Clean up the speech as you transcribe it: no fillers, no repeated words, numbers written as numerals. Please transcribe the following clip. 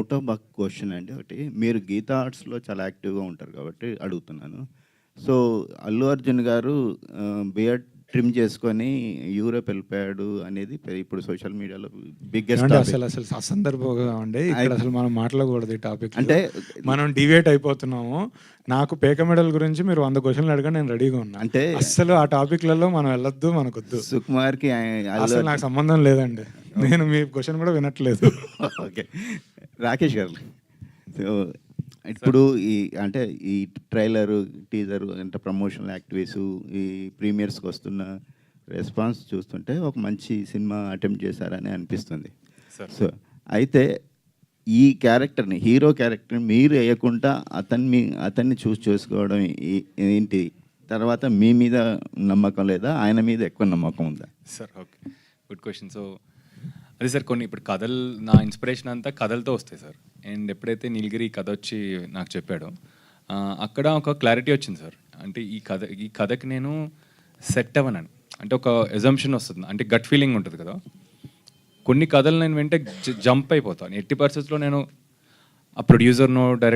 Out of box question అండి ఒకటి. మీరు గీతా ఆర్ట్స్‌లో చాలా యాక్టివ్‌గా ఉంటారు కాబట్టి అడుగుతున్నాను. సో, అల్లు అర్జున్ గారు బియర్డ్ ట్రిమ్ చేసుకొని యూరోప్ వెళ్ళిపోయాడు అనేది ఇప్పుడు సోషల్ మీడియాలో బిగ్గెస్ట్ ఏమండి టాపిక్. అసలు అసందర్భంగా అండి ఇక్కడ అసలు మనం మాట్లాడకూడదు ఈ టాపిక్. అంటే మనం డివేట్ అయిపోతున్నాము. నాకు పేక మెడల్ గురించి మీరు 100 క్వశ్చన్లు అడగండి, నేను రెడీగా ఉన్నా. అంటే అస్సలు ఆ టాపిక్లలో మనం వెళ్ళొద్దు, మనకొద్దు. సుకుమార్‌కి అల్లు అసలు నాకు సంబంధం లేదండి. నేను మీ క్వశ్చన్ కూడా వినట్లేదు. ఓకే. రాకేష్ గారు. సో, ఇప్పుడు అంటే ఈ ట్రైలరు, టీజరు అంటే ప్రమోషనల్ యాక్టివిటీసు, ఈ ప్రీమియర్స్‌కి వస్తున్న రెస్పాన్స్ చూస్తుంటే ఒక మంచి సినిమా అటెంప్ట్ చేశారని అనిపిస్తుంది. సో, అయితే ఈ క్యారెక్టర్‌ని, హీరో క్యారెక్టర్‌ని మీరు వేయకుండా అతన్ని చూస్ చేసుకోవడం ఏంటి? తర్వాత మీ మీద నమ్మకం లేదా? ఆయన మీద ఎక్కువ నమ్మకం ఉందా? Sir okay, good question. So అదే సార్, కొన్ని ఇప్పుడు కథలు, నా ఇన్స్పిరేషన్ అంతా కథలతో వస్తాయి సార్. అండ్ ఎప్పుడైతే నీలగిరి కథ వచ్చి నాకు చెప్పాడో అక్కడ ఒక క్లారిటీ వచ్చింది సార్. అంటే ఈ కథకి నేను సెట్ అవ్వనని, అంటే ఒక ఎజంప్షన్ వస్తుంది, అంటే గట్ ఫీలింగ్ ఉంటుంది కదా. కొన్ని కథలు నేను వెంటే జంప్ అయిపోతాను. ఎట్టి పరిస్థితుల్లో నేను ఆ ప్రొడ్యూసర్నో డైరెక్టర్